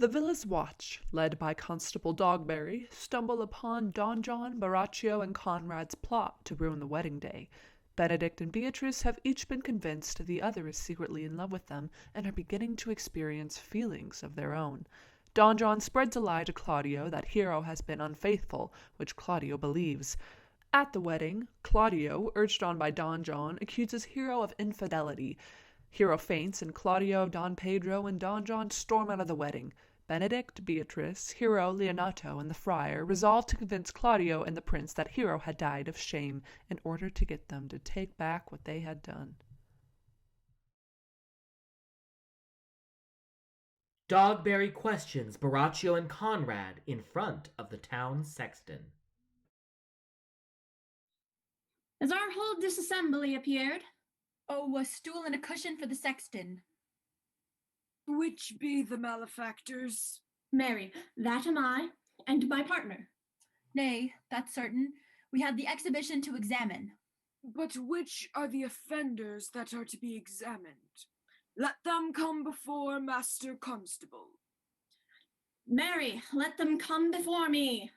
The villa's watch, led by Constable Dogberry, stumble upon Don John, Baraccio, and Conrad's plot to ruin the wedding day. Benedict and Beatrice have each been convinced the other is secretly in love with them and are beginning to experience feelings of their own. Don John spreads a lie to Claudio that Hero has been unfaithful, which Claudio believes. At the wedding, Claudio, urged on by Don John, accuses Hero of infidelity. Hero faints, and Claudio, Don Pedro, and Don John storm out of the wedding. Benedict, Beatrice, Hero, Leonato, and the friar resolve to convince Claudio and the prince that Hero had died of shame in order to get them to take back what they had done. Dogberry questions Baraccio and Conrad in front of the town sexton. Has our whole disassembly appeared? Oh, a stool and a cushion for the sexton. Which be the malefactors? Mary, that am I, and my partner. Nay, that's certain. We had the exhibition to examine. But which are the offenders that are to be examined? Let them come before Master Constable. Mary, let them come before me.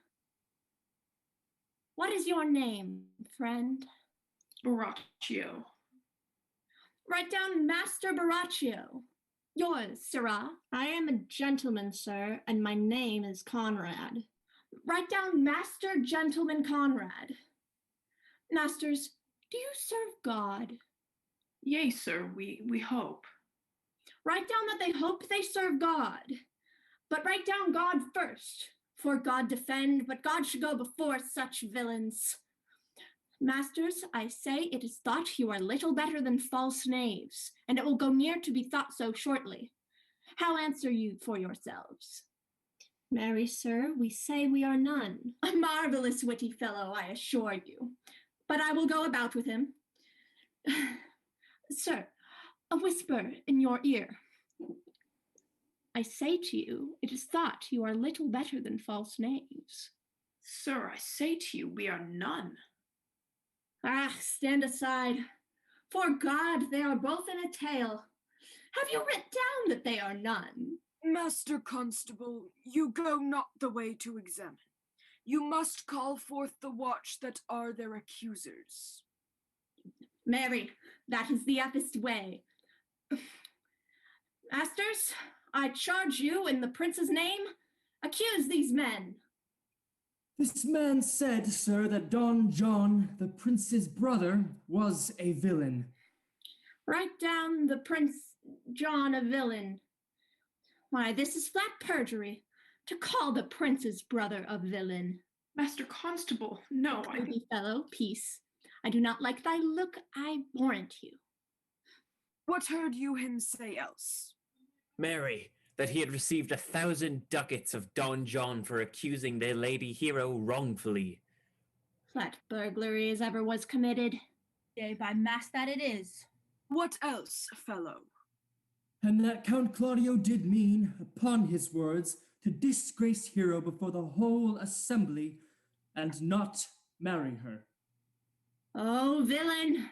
What is your name, friend? Baraccio. Write down Master Baraccio. Yours, sirrah. I am a gentleman, sir, and my name is Conrad. Write down Master Gentleman Conrad. Masters, do you serve God? Yea, sir, we hope. Write down that they hope they serve God. But write down God first. For God defend, but God should go before such villains. Masters, I say it is thought you are little better than false knaves, and it will go near to be thought so shortly. How answer you for yourselves? Marry, sir, we say we are none. A marvelous witty fellow, I assure you. But I will go about with him. Sir, a whisper in your ear. I say to you, it is thought you are little better than false knaves. Sir, I say to you, we are none. Ah, stand aside. For God, they are both in a tale. Have you writ down that they are none? Master Constable, you go not the way to examine. You must call forth the watch that are their accusers. Mary, that is the eppest way. Masters, I charge you in the prince's name, accuse these men. This man said, sir, that Don John, the prince's brother, was a villain. Write down the Prince John a villain. Why, this is flat perjury, to call the prince's brother a villain. Master Constable, no, Worthy fellow, peace. I do not like thy look, I warrant you. What heard you him say else? Mary, that he had received 1,000 ducats of Don John for accusing their lady Hero wrongfully. Flat burglary as ever was committed. Yea, by mass that it is. What else, fellow? And that Count Claudio did mean, upon his words, to disgrace Hero before the whole assembly, and not marry her. Oh, villain,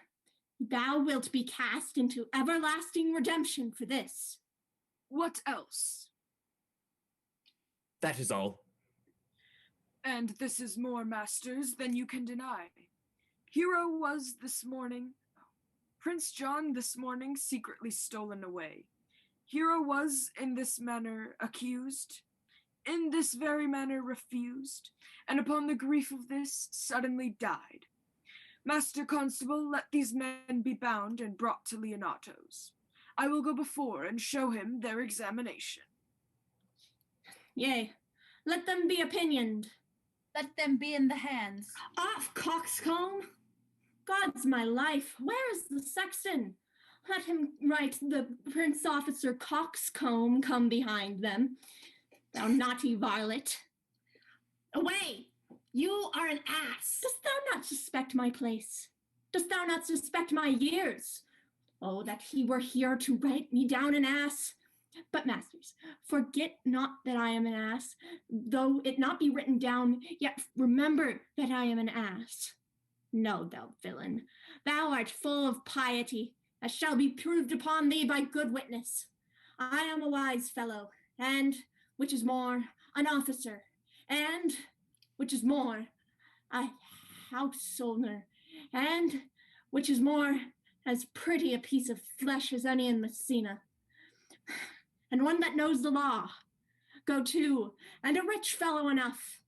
thou wilt be cast into everlasting redemption for this. What else? That is all. And this is more, masters, than you can deny. Hero was Prince John this morning secretly stolen away. Hero was in this manner accused, in this very manner refused, and upon the grief of this suddenly died. Master Constable, let these men be bound and brought to Leonato's. I will go before and show him their examination. Yea, let them be opinioned. Let them be in the hands. Off, coxcomb! God's my life, where is the sexton? Let him write the prince officer coxcomb come behind them. Thou naughty varlet. Away! You are an ass. Dost thou not suspect my place? Dost thou not suspect my years? Oh, that he were here to write me down an ass. But masters, forget not that I am an ass, though it not be written down, yet remember that I am an ass. No, thou villain, thou art full of piety, as shall be proved upon thee by good witness. I am a wise fellow, and which is more, an officer, and, which is more, a householder, and, which is more, as pretty a piece of flesh as any in Messina, and one that knows the law. Go to, and a rich fellow enough.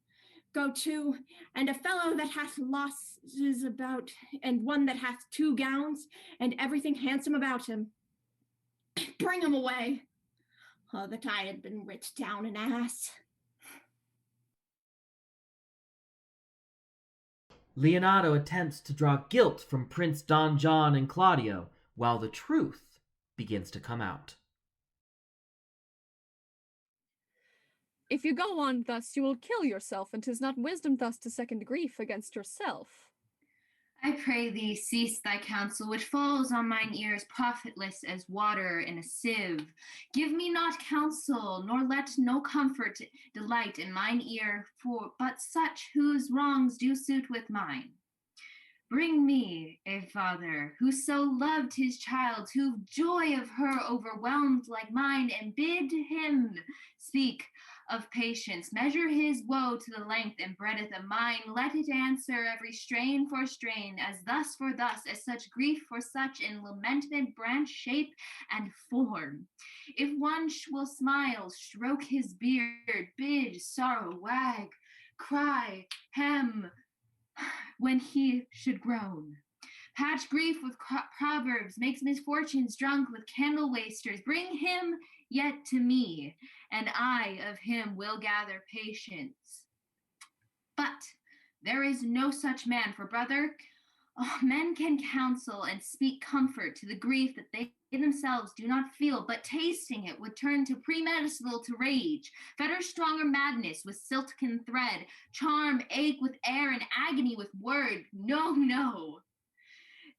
Go to, and a fellow that hath losses about, and one that hath 2 gowns, and everything handsome about him. Bring him away. Oh, that I had been writ down an ass. Leonardo attempts to draw guilt from Prince Don John and Claudio, while the truth begins to come out. If you go on thus, you will kill yourself, and 'tis not wisdom thus to second grief against yourself. I pray thee, cease thy counsel, which falls on mine ears profitless as water in a sieve. Give me not counsel, nor let no comfort delight in mine ear, but such whose wrongs do suit with mine. Bring me a father who so loved his child, who joy of her overwhelmed like mine, and bid him speak of patience, measure his woe to the length and breadth of mine, let it answer every strain for strain, as thus for thus, as such grief for such, in lamentement branch, shape, and form. If one will smile, stroke his beard, bid sorrow wag, cry, hem, when he should groan. Patch grief with proverbs, makes misfortunes drunk with candle wasters. Bring him yet to me, and I of him will gather patience. But there is no such man, for brother, men can counsel and speak comfort to the grief that they themselves do not feel, but tasting it would turn to premedicinal to rage, fetter stronger madness with silken thread, charm ache with air, and agony with word. No, no.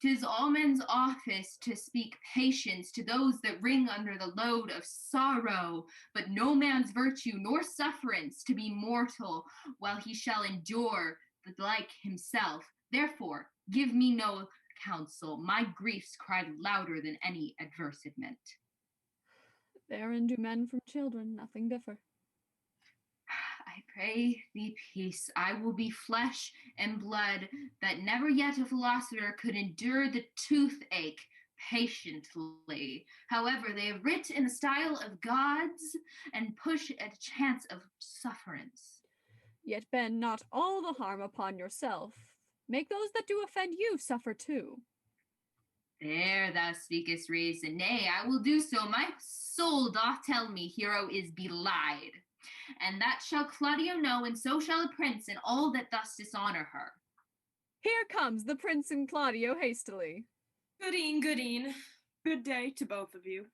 'Tis all men's office to speak patience to those that wring under the load of sorrow, but no man's virtue nor sufferance to be mortal while he shall endure the like himself. Therefore, give me no counsel. My griefs cry louder than any advertisement. Therein do men from children nothing differ. I pray thee peace. I will be flesh and blood, that never yet a philosopher could endure the toothache patiently. However, they have writ in the style of gods and push at a chance of sufferance. Yet bend not all the harm upon yourself. Make those that do offend you suffer too. There thou speakest reason. Nay, I will do so. My soul doth tell me Hero is belied. And that shall Claudio know, and so shall a prince, and all that thus dishonor her. Here comes the prince and Claudio hastily. Goodeen, goodeen. Good day to both of you.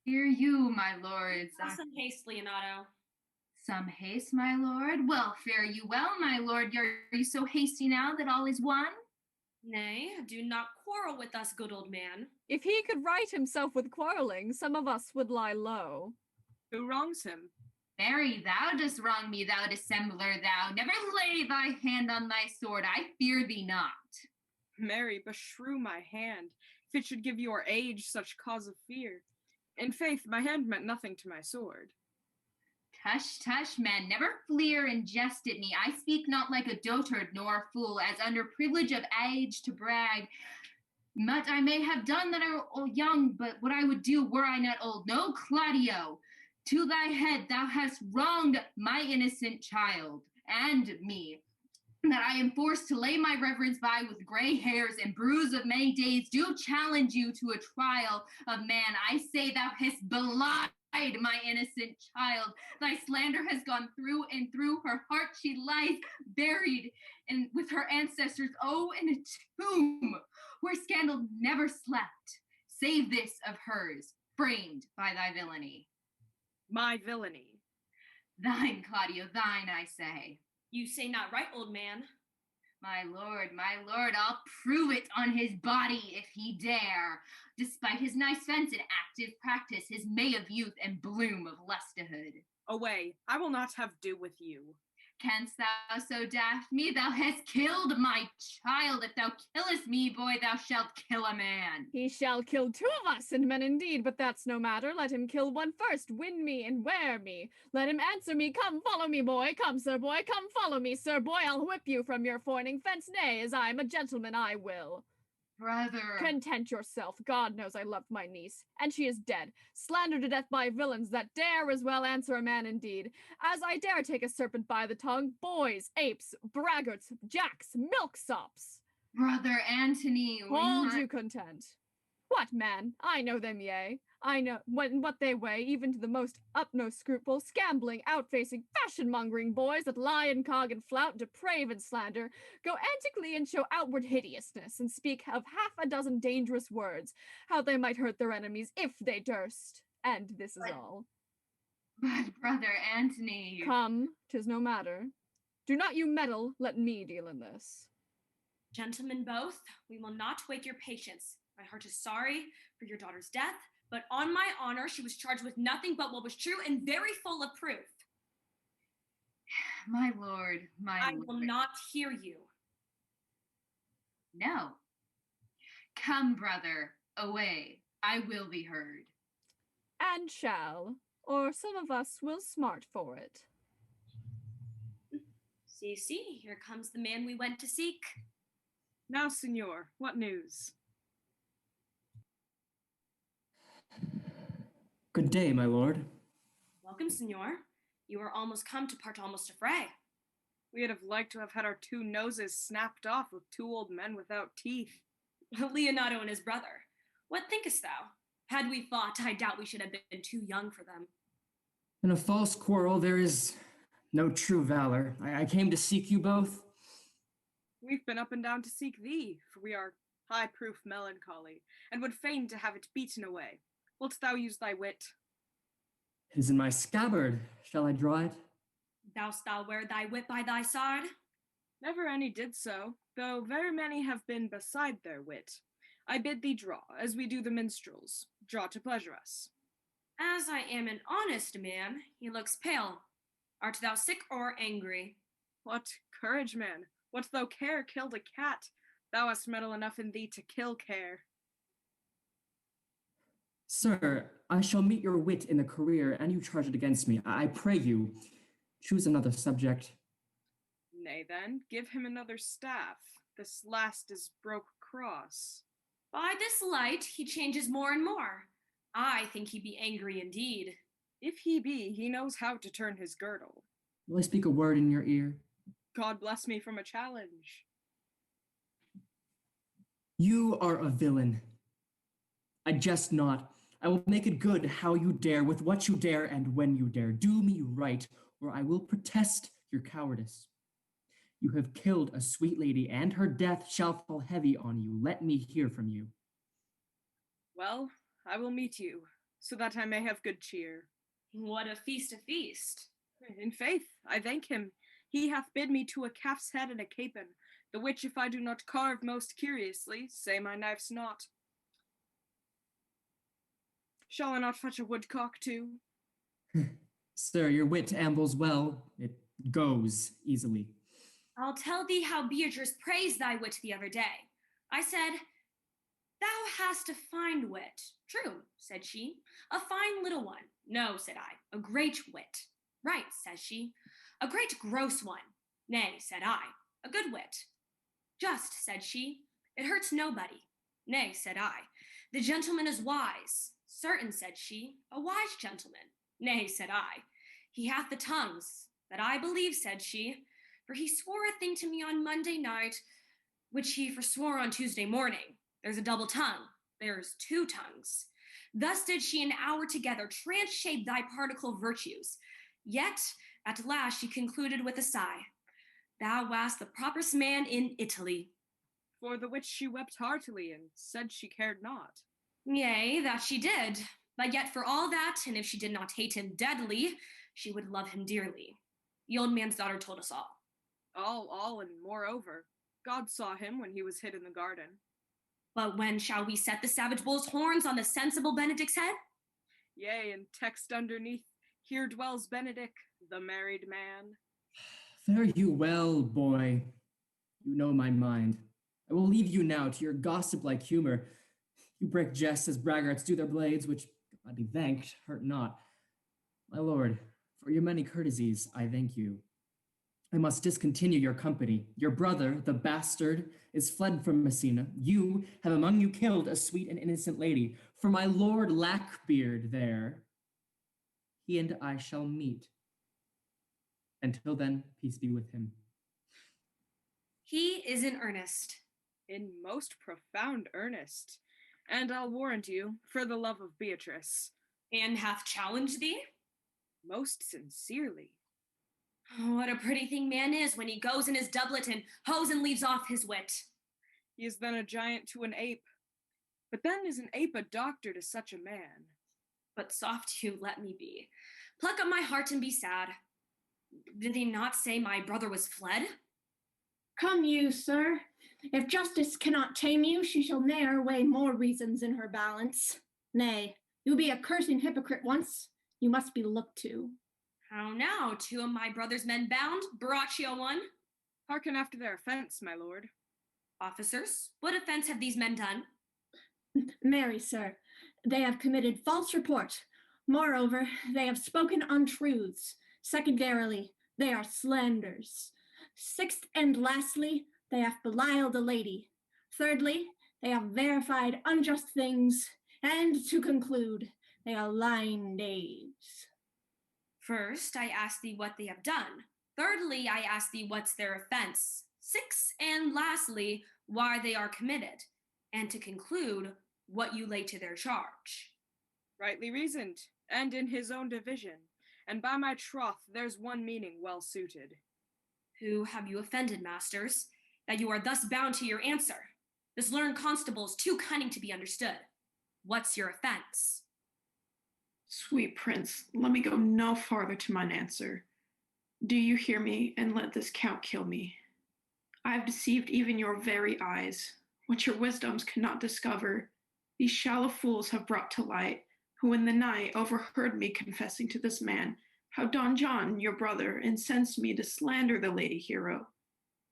Hear you, my lords. Some haste, Leonardo. Some haste, my lord? Well, fare you well, my lord. Are you so hasty now that all is won? Nay, do not quarrel with us, good old man. If he could right himself with quarreling, some of us would lie low. Who wrongs him? Marry, thou dost wrong me, thou dissembler, thou. Never lay thy hand on thy sword, I fear thee not. Marry, beshrew my hand, if it should give your age such cause of fear. In faith, my hand meant nothing to my sword. Tush, tush, man, never fleer and jest at me. I speak not like a dotard nor a fool, as under privilege of age to brag. Much I may have done that I am young, but what I would do were I not old. No, Claudio, to thy head thou hast wronged my innocent child, and me, that I am forced to lay my reverence by with gray hairs and bruise of many days, do challenge you to a trial of man. I say thou hast belied my innocent child. Thy slander has gone through and through her heart. She lies buried with her ancestors, in a tomb where scandal never slept, save this of hers, framed by thy villainy. My villainy. Thine, Claudio, thine, I say. You say not right, old man. My lord, I'll prove it on his body if he dare. Despite his nice fence and active practice, his May of youth and bloom of lustihood. Away, I will not have do with you. Canst thou so daft me? Thou hast killed my child. If thou killest me, boy, thou shalt kill a man. He shall kill two of us, and men indeed, but that's no matter. Let him kill one first, win me and wear me. Let him answer me, come follow me, boy. Come, sir boy, come follow me, sir boy. I'll whip you from your foining fence. Nay, as I'm a gentleman, I will. Brother. Content yourself. God knows I loved my niece, and she is dead, slandered to death by villains that dare as well answer a man indeed, as I dare take a serpent by the tongue. Boys, apes, braggarts, jacks, milksops. Brother Antony, hold you content. What, man? I know them, yea. I know what they weigh, even to the most utmost scruple, scambling, outfacing, fashion-mongering boys that lie and cog and flout, deprave and slander, go antically and show outward hideousness, and speak of half a dozen dangerous words, how they might hurt their enemies if they durst. And this is all. But, brother Antony... Come, 'tis no matter. Do not you meddle, let me deal in this. Gentlemen both, we will not wake your patience. My heart is sorry for your daughter's death, but on my honor, she was charged with nothing but what was true and very full of proof. My lord, I will not hear you. No. Come, brother, away. I will be heard. And shall, or some of us will smart for it. See, here comes the man we went to seek. Now, Signor, what news? Good day, my lord. Welcome, Signor. You are almost come to part almost a fray. We'd have liked to have had our two noses snapped off with two old men without teeth. Leonardo and his brother. What thinkest thou? Had we fought, I doubt we should have been too young for them. In a false quarrel, there is no true valor. I came to seek you both. We've been up and down to seek thee, for we are high-proof melancholy, and would fain to have it beaten away. Wilt thou use thy wit? It is in my scabbard. Shall I draw it? Dost thou wear thy wit by thy side? Never any did so, though very many have been beside their wit. I bid thee draw, as we do the minstrels. Draw to pleasure us. As I am an honest man, he looks pale. Art thou sick or angry? What courage, man! What though care killed a cat? Thou hast metal enough in thee to kill care. Sir, I shall meet your wit in the career, and you charge it against me. I pray you, choose another subject. Nay then, give him another staff. This last is broke cross. By this light he changes more and more. I think he be angry indeed. If he be, he knows how to turn his girdle. Will I speak a word in your ear? God bless me from a challenge. You are a villain. I jest not. I will make it good how you dare, with what you dare, and when you dare. Do me right, or I will protest your cowardice. You have killed a sweet lady, and her death shall fall heavy on you. Let me hear from you. Well, I will meet you, so that I may have good cheer. What a feast, a feast. In faith, I thank him. He hath bid me to a calf's head and a capon, the which if I do not carve most curiously, say my knife's not. Shall I not fetch a woodcock too? Sir, your wit ambles well. It goes easily. I'll tell thee how Beatrice praised thy wit the other day. I said, thou hast a fine wit. True, said she, a fine little one. No, said I, a great wit. Right, says she, a great gross one. Nay, said I, a good wit. Just, said she, it hurts nobody. Nay, said I, the gentleman is wise. Certain, said she, a wise gentleman. Nay, said I, he hath the tongues. That I believe, said she, for he swore a thing to me on Monday night, which he forswore on Tuesday morning. There's a double tongue, there's two tongues. Thus did she an hour together transshape thy particle virtues. Yet, at last she concluded with a sigh, thou wast the properest man in Italy. For the which she wept heartily, and said she cared not. Yea, that she did, but yet for all that, and if she did not hate him deadly, she would love him dearly. The old man's daughter told us all. All, and moreover, God saw him when he was hid in the garden. But when shall we set the savage bull's horns on the sensible Benedict's head? Yea, and text underneath, here dwells Benedict, the married man. Fare you well, boy. You know my mind. I will leave you now to your gossip-like humor. You break jests as braggarts do their blades, which, God be thanked, hurt not. My lord, for your many courtesies, I thank you. I must discontinue your company. Your brother, the bastard, is fled from Messina. You have among you killed a sweet and innocent lady. For my lord Lackbeard there, he and I shall meet. Until then, peace be with him. He is in earnest. In most profound earnest. And I'll warrant you, for the love of Beatrice. And hath challenged thee? Most sincerely. Oh, what a pretty thing man is when he goes in his doublet and hoes and leaves off his wit. He is then a giant to an ape. But then is an ape a doctor to such a man? But soft you, let me be. Pluck up my heart and be sad. Did they not say my brother was fled? Come you, sir. If justice cannot tame you, she shall ne'er weigh more reasons in her balance. Nay, you be a cursing hypocrite once. You must be looked to. How now, two of my brother's men bound, Baraccio one? Hearken after their offense, my lord. Officers, what offense have these men done? Marry, sir, they have committed false report. Moreover, they have spoken untruths. Secondarily, they are slanders. Sixth and lastly, they have belied a lady. Thirdly, they have verified unjust things. And to conclude, they are lying knaves. First, I ask thee what they have done. Thirdly, I ask thee what's their offense. Sixth, and lastly, why they are committed. And to conclude, what you lay to their charge. Rightly reasoned, and in his own division. And by my troth, there's one meaning well suited. Who have you offended, masters, that you are thus bound to your answer? This learned constable is too cunning to be understood. What's your offense? Sweet prince, let me go no farther to mine answer. Do you hear me, and let this count kill me? I have deceived even your very eyes. What your wisdoms could not discover, these shallow fools have brought to light, who in the night overheard me confessing to this man how Don John, your brother, incensed me to slander the lady Hero.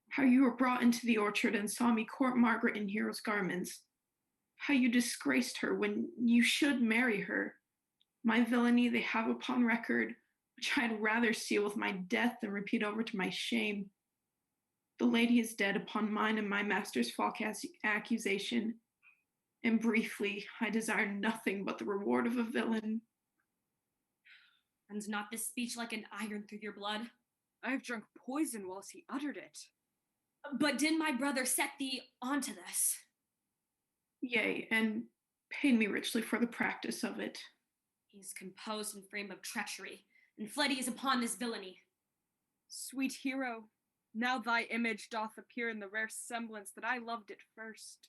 How you were brought into the orchard and saw me court Margaret in Hero's garments. How you disgraced her when you should marry her. My villainy they have upon record, which I'd rather seal with my death than repeat over to my shame. The lady is dead upon mine and my master's false accusation. And briefly, I desire nothing but the reward of a villain. Runs not this speech like an iron through your blood? I have drunk poison whilst he uttered it. But did my brother set thee onto this? Yea, and paid me richly for the practice of it. He is composed in frame of treachery, and fled he is upon this villainy. Sweet Hero, now thy image doth appear in the rare semblance that I loved it first.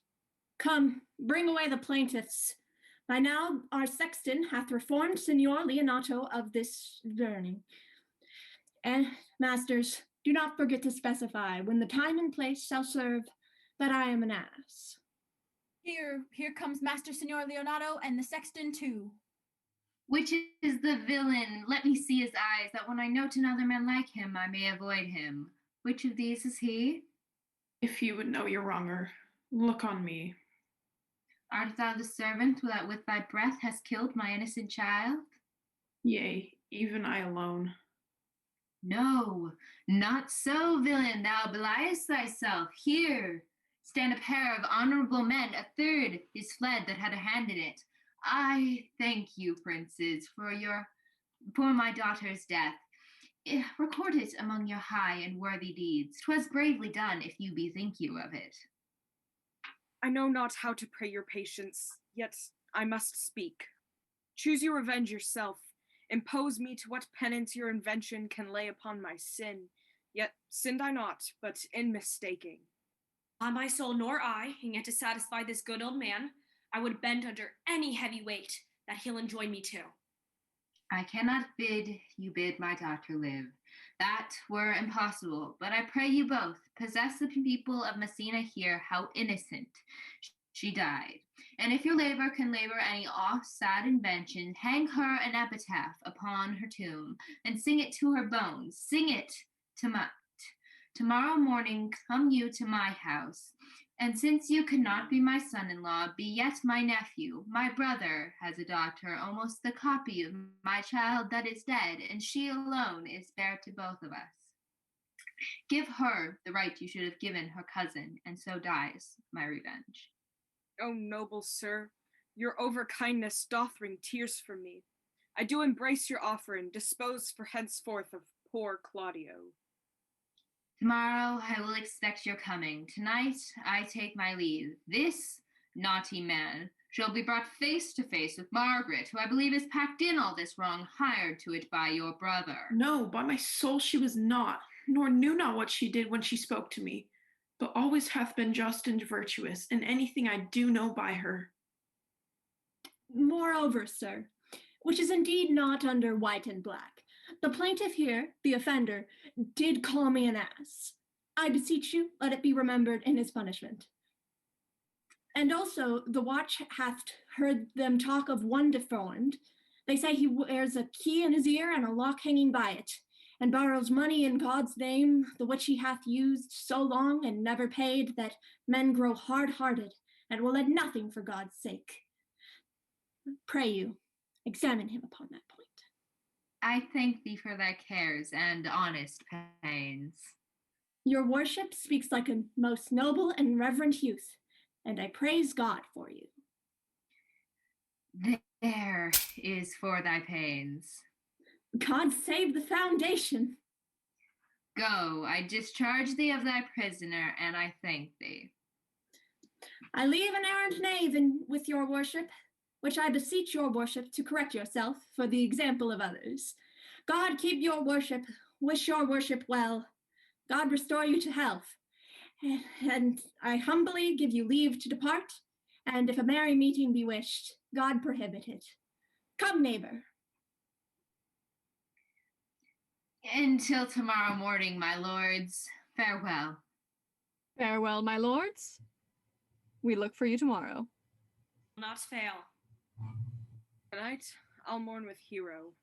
Come, bring away the plaintiffs. By now our sexton hath reformed Signor Leonato of this learning. And, masters, do not forget to specify, when the time and place shall serve, that I am an ass. Here comes Master Signor Leonato and the sexton too. Which is the villain? Let me see his eyes, that when I note another man like him, I may avoid him. Which of these is he? If you would know your wronger, look on me. Art thou the servant that with thy breath hast killed my innocent child? Yea, even I alone. No, not so, villain, thou beliest thyself. Here stand a pair of honorable men, a third is fled that had a hand in it. I thank you, princes, for my daughter's death. Record it among your high and worthy deeds. 'Twas bravely done, if you bethink you of it. I know not how to pray your patience, yet I must speak. Choose your revenge yourself. Impose me to what penance your invention can lay upon my sin. Yet sinned I not, but in mistaking. On my soul, nor I, and yet to satisfy this good old man, I would bend under any heavy weight that he'll enjoin me to. I cannot bid you bid my daughter live. That were impossible, but I pray you both, possess the people of Messina here how innocent she died. And if your labor can labor any off-sad invention, hang her an epitaph upon her tomb, and sing it to her bones, sing it Tomorrow morning come you to my house, and since you cannot be my son-in-law, be yet my nephew. My brother has a daughter, almost the copy of my child that is dead, and she alone is fair to both of us. Give her the right you should have given her cousin, and so dies my revenge. O noble sir, your overkindness doth wring tears from me. I do embrace your offer and dispose for henceforth of poor Claudio. Tomorrow I will expect your coming. Tonight I take my leave. This naughty man shall be brought face to face with Margaret, who I believe has packed in all this wrong, hired to it by your brother. No, by my soul she was not, nor knew not what she did when she spoke to me, but always hath been just and virtuous, in anything I do know by her. Moreover, sir, which is indeed not under white and black, the plaintiff here, the offender, did call me an ass. I beseech you, let it be remembered in his punishment. And also, the watch hath heard them talk of one deformed. They say he wears a key in his ear and a lock hanging by it, and borrows money in God's name, the which he hath used so long and never paid, that men grow hard-hearted, and will add nothing for God's sake. Pray you, examine him upon that point. I thank thee for thy cares and honest pains. Your worship speaks like a most noble and reverend youth, and I praise God for you. There is for thy pains. God save the foundation. Go, I discharge thee of thy prisoner, and I thank thee. I leave an errant knave with your worship, which I beseech your worship to correct yourself for the example of others. God keep your worship, wish your worship well. God restore you to health. And I humbly give you leave to depart, and if a merry meeting be wished, God prohibit it. Come, neighbor. Until tomorrow morning, my lords, farewell. Farewell, my lords. We look for you tomorrow. Not fail. Tonight, I'll mourn with Hero.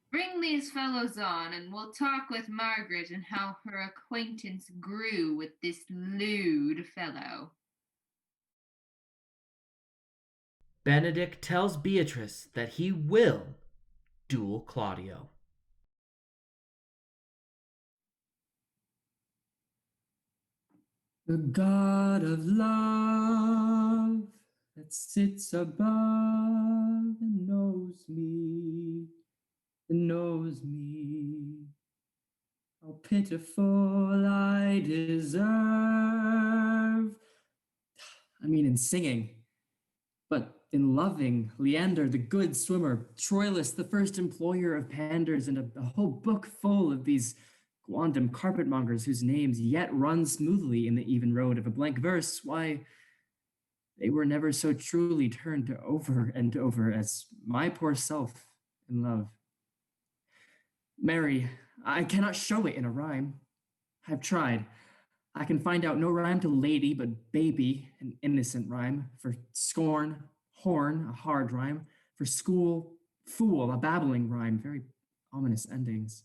Bring these fellows on, and we'll talk with Margaret and how her acquaintance grew with this lewd fellow. Benedict tells Beatrice that he will duel Claudio. The God of love that sits above and knows me, how pitiful I deserve. I mean, in singing, but in loving, Leander, the good swimmer, Troilus, the first employer of panders, and a whole book full of these quondam carpetmongers whose names yet run smoothly in the even road of a blank verse, why, they were never so truly turned over and over as my poor self in love. Mary, I cannot show it in a rhyme. I've tried. I can find out no rhyme to lady but baby, an innocent rhyme. For scorn, horn, a hard rhyme. For school, fool, a babbling rhyme, very ominous endings.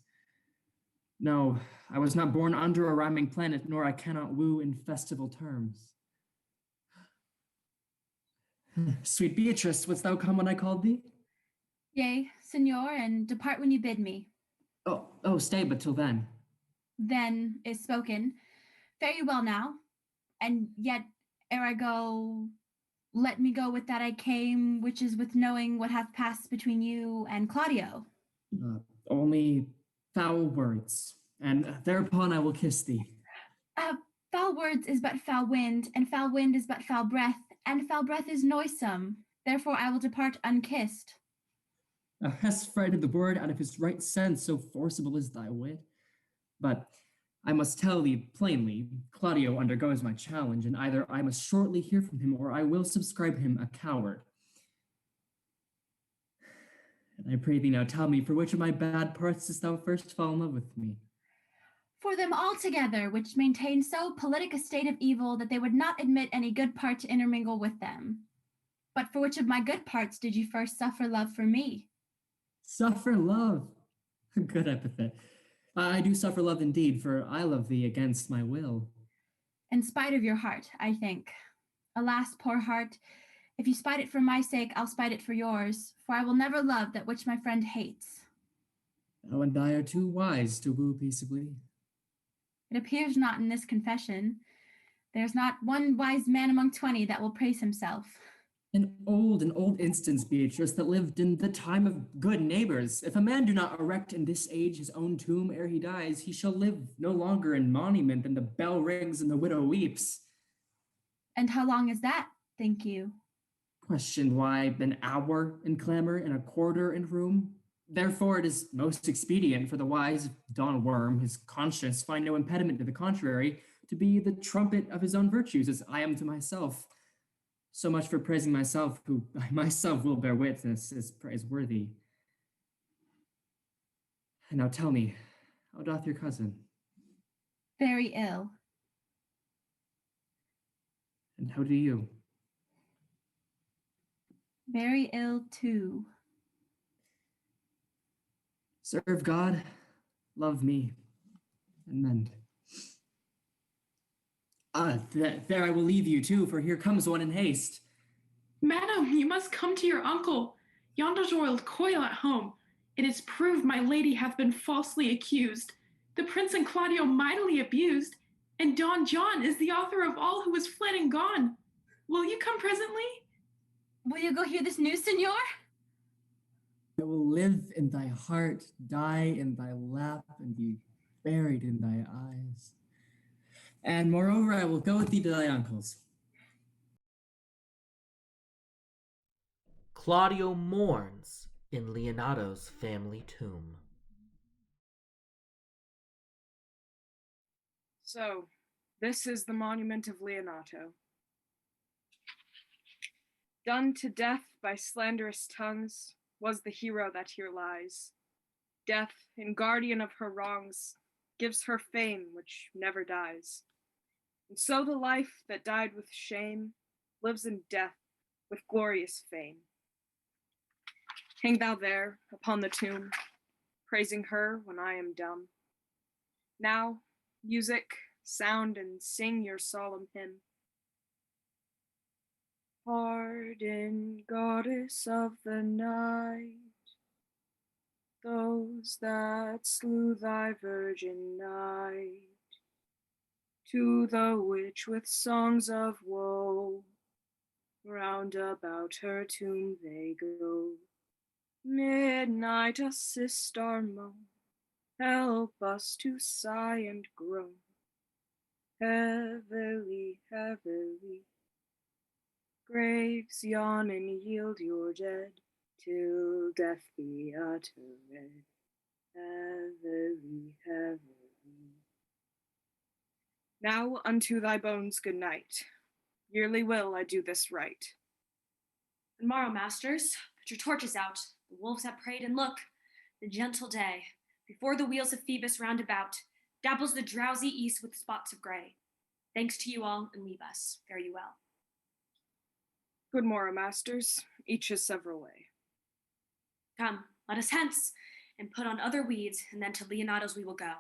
No, I was not born under a rhyming planet, nor I cannot woo in festival terms. Sweet Beatrice, wouldst thou come when I called thee? Yea, Signor, and depart when you bid me. Oh, stay but till then. Then is spoken. Fare you well now, and yet ere I go, let me go with that I came, which is with knowing what hath passed between you and Claudio. Only foul words, and thereupon I will kiss thee. Foul words is but foul wind, and foul wind is but foul breath, and foul breath is noisome. Therefore I will depart unkissed. Thou hast frighted the word out of his right sense, so forcible is thy wit. But I must tell thee plainly, Claudio undergoes my challenge, and either I must shortly hear from him, or I will subscribe him a coward. And I pray thee now, tell me, for which of my bad parts didst thou first fall in love with me? For them altogether, which maintain so politic a state of evil that they would not admit any good part to intermingle with them. But for which of my good parts did you first suffer love for me? Suffer love? A good epithet. I do suffer love indeed, for I love thee against my will. In spite of your heart, I think. Alas, poor heart, if you spite it for my sake, I'll spite it for yours, for I will never love that which my friend hates. Thou and I are too wise to woo peaceably. It appears not in this confession. There's not one wise man among 20 that will praise himself. An old instance, Beatrice, that lived in the time of good neighbors. If a man do not erect in this age his own tomb ere he dies, he shall live no longer in monument, and the bell rings and the widow weeps. And how long is that, think you? Question why an hour in clamor and a quarter in room? Therefore it is most expedient for the wise Don Worm, his conscience find no impediment to the contrary, to be the trumpet of his own virtues, as I am to myself. So much for praising myself, who I myself will bear witness is praiseworthy. And now tell me, how doth your cousin? Very ill. And how do you? Very ill too. Serve God, love me, and mend. There I will leave you too, for here comes one in haste. Madam, you must come to your uncle. Yonder's roiled coil at home. It is proved my lady hath been falsely accused, the prince and Claudio mightily abused, and Don John is the author of all who is fled and gone. Will you come presently? Will you go hear this news, senor? I will live in thy heart, die in thy lap, and be buried in thy eyes. And moreover, I will go with thee to thy uncle's. Claudio mourns in Leonato's family tomb. So, this is the monument of Leonato. Done to death by slanderous tongues was the hero that here lies. Death, in guardian of her wrongs, gives her fame which never dies. And so the life that died with shame lives in death with glorious fame. Hang thou there upon the tomb, praising her when I am dumb. Now, music, sound, and sing your solemn hymn. Pardon, goddess of the night, those that slew thy virgin night. To the witch with songs of woe, round about her tomb they go. Midnight, assist our moan, help us to sigh and groan. Heavily, heavily, graves yawn and yield your dead, till death be uttered. Heavily, heavily. Now unto thy bones good night. Yearly will I do this right. And morrow, masters, put your torches out. The wolves have preyed, and look, the gentle day, before the wheels of Phoebus round about, dabbles the drowsy east with spots of grey. Thanks to you all, and leave us. Fare you well. Good morrow, masters, each his several way. Come, let us hence, and put on other weeds, and then to Leonato's we will go.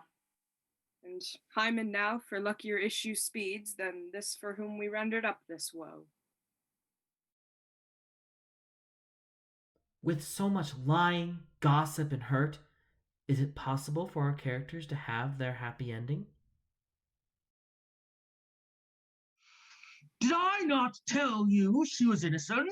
And Hymen now for luckier issue speeds than this for whom we rendered up this woe. With so much lying, gossip, and hurt, is it possible for our characters to have their happy ending? Did I not tell you she was innocent?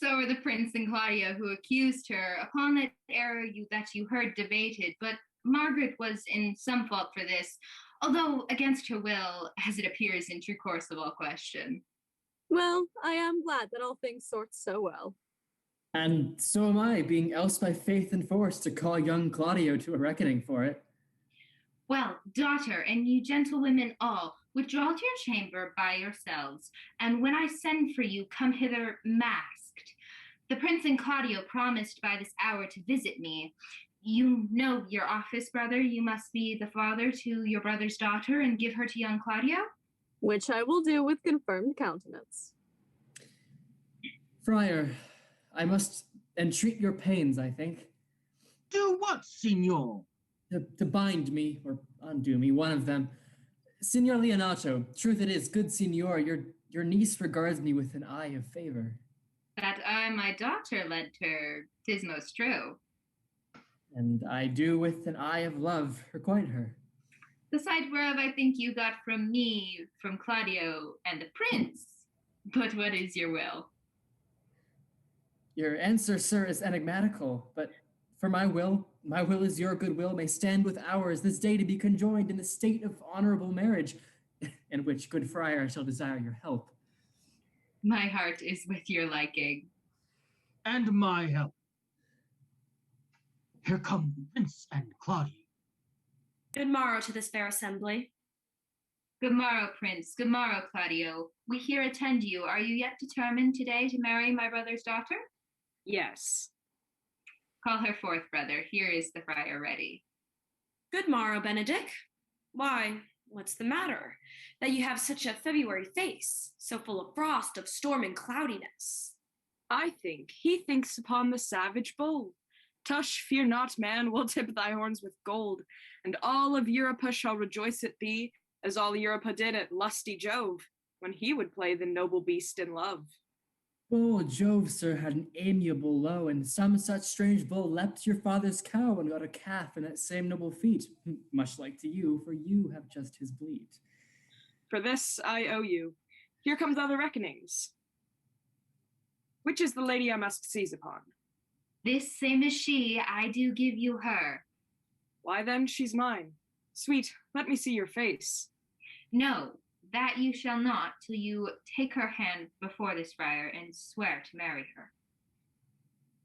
So were the prince and Claudio who accused her, upon that error that you heard debated, but Margaret was in some fault for this, although against her will, as it appears in true course of all question. Well, I am glad that all things sort so well. And so am I, being else by faith and force to call young Claudio to a reckoning for it. Well, daughter, and you gentlewomen all, withdraw to your chamber by yourselves, and when I send for you, come hither masked. The prince and Claudio promised by this hour to visit me. You know your office, brother. You must be the father to your brother's daughter and give her to young Claudio. Which I will do with confirmed countenance. Friar, I must entreat your pains, I think. Do what, signor? To bind me, or undo me, one of them. Signor Leonato, truth it is, good signor, your niece regards me with an eye of favor. That I my daughter led her, 'tis most true. And I do with an eye of love requite her. The sight whereof I think you got from me, from Claudio, and the prince. But what is your will? Your answer, sir, is enigmatical, but for my will is your good will may stand with ours this day to be conjoined in the state of honorable marriage, in which, good friar, I shall desire your help. My heart is with your liking. And my help. Here come the prince and Claudia. Good morrow to this fair assembly. Good morrow, Prince. Good morrow, Claudio. We here attend you. Are you yet determined today to marry my brother's daughter? Yes. Call her forth, brother. Here is the friar ready. Good morrow, Benedict. Why, what's the matter? That you have such a February face, so full of frost, of storm and cloudiness. I think he thinks upon the savage bull. Tush, fear not, man, we'll tip thy horns with gold, and all of Europa shall rejoice at thee, as all Europa did at lusty Jove, when he would play the noble beast in love. Bull Jove, sir, had an amiable low, and some such strange bull leapt your father's cow and got a calf in that same noble feat, much like to you, for you have just his bleat. For this I owe you. Here comes other reckonings. Which is the lady I must seize upon? This same is she, I do give you her. Why then, she's mine. Sweet, let me see your face. No, that you shall not, till you take her hand before this friar and swear to marry her.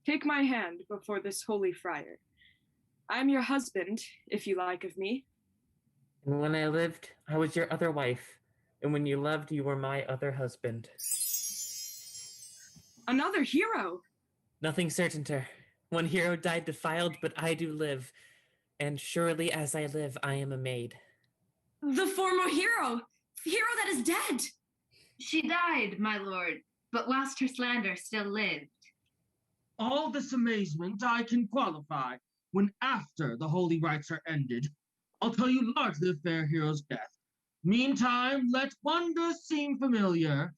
Take my hand before this holy friar. I am your husband, if you like of me. And when I lived, I was your other wife, and when you loved, you were my other husband. Another hero! Nothing certainter. One hero died defiled, but I do live, and surely as I live, I am a maid. The former hero that is dead. She died, my lord, but whilst her slander still lived. All this amazement I can qualify when after the holy rites are ended. I'll tell you largely the fair hero's death. Meantime, let wonders seem familiar,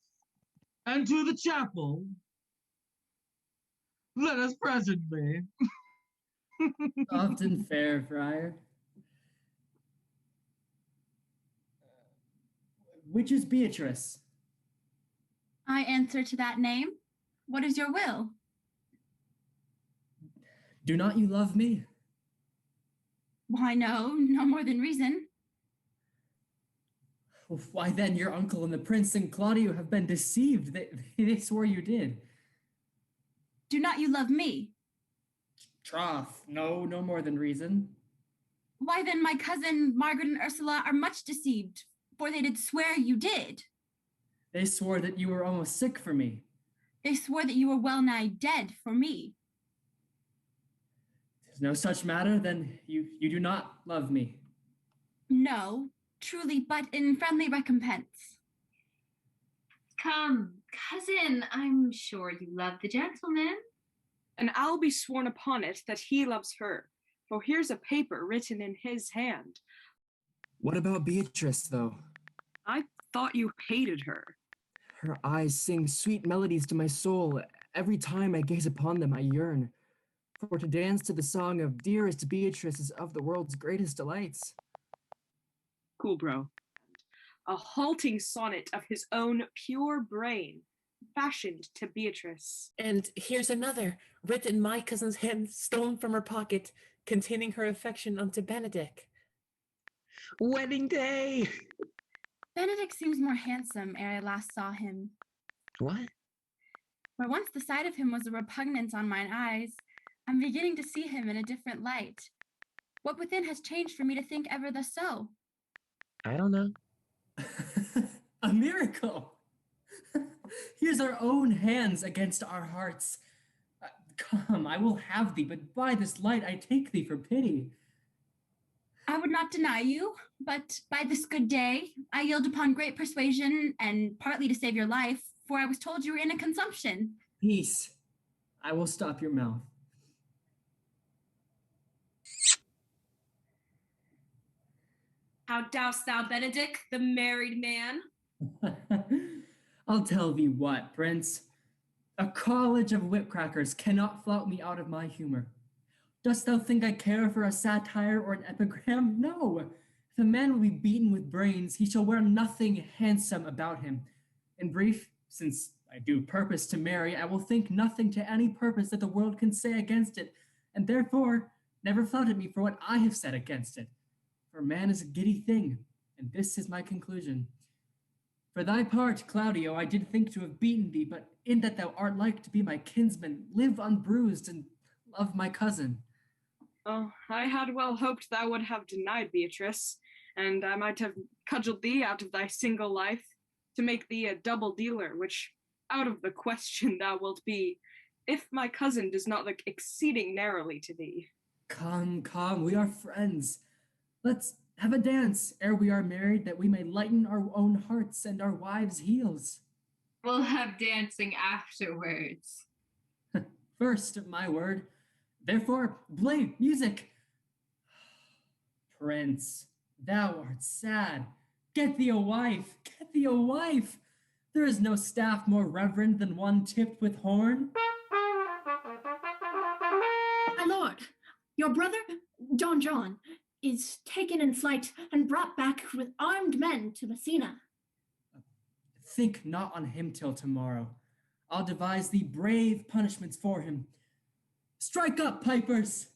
and to the chapel let us presently. Often fair, friar. Which is Beatrice? I answer to that name. What is your will? Do not you love me? Why, no more than reason. Why then your uncle and the prince and Claudio have been deceived. They swore you did. Do not you love me? Troth, no more than reason. Why then my cousin Margaret and Ursula are much deceived, for they did swear you did. They swore that you were almost sick for me. They swore that you were well nigh dead for me. There's no such matter, then you do not love me. No, truly, but in friendly recompense. Come, cousin, I'm sure you love the gentleman. And I'll be sworn upon it that he loves her, for here's a paper written in his hand. What about Beatrice, though? I thought you hated her. Her eyes sing sweet melodies to my soul. Every time I gaze upon them, I yearn. For to dance to the song of dearest Beatrice is of the world's greatest delights. Cool, bro. A halting sonnet of his own pure brain, fashioned to Beatrice. And here's another, written in my cousin's hand, stolen from her pocket, containing her affection unto Benedict. Wedding day! Benedict seems more handsome ere I last saw him. What? Where once the sight of him was a repugnance on mine eyes, I'm beginning to see him in a different light. What within has changed for me to think ever thus so? I don't know. A miracle! Here's our own hands against our hearts. Come, I will have thee, but by this light I take thee for pity. I would not deny you, but by this good day, I yield upon great persuasion, and partly to save your life, for I was told you were in a consumption. Peace. I will stop your mouth. How dost thou, Benedict, the married man? I'll tell thee what, Prince. A college of whipcrackers cannot flout me out of my humor. Dost thou think I care for a satire or an epigram? No. If a man will be beaten with brains, he shall wear nothing handsome about him. In brief, since I do purpose to marry, I will think nothing to any purpose that the world can say against it, and therefore never flout at me for what I have said against it. For man is a giddy thing, and this is my conclusion. For thy part, Claudio, I did think to have beaten thee, but in that thou art like to be my kinsman, live unbruised and love my cousin. Oh, I had well hoped thou would have denied Beatrice, and I might have cudgeled thee out of thy single life to make thee a double dealer, which out of the question thou wilt be, if my cousin does not look exceeding narrowly to thee. Come, we are friends. Let's have a dance ere we are married, that we may lighten our own hearts and our wives' heels. We'll have dancing afterwards. First, my word. Therefore, play music. Prince, thou art sad. Get thee a wife, get thee a wife. There is no staff more reverend than one tipped with horn. My lord, your brother, Don John, is taken in flight and brought back with armed men to Messina. Think not on him till tomorrow. I'll devise thee brave punishments for him. Strike up, pipers!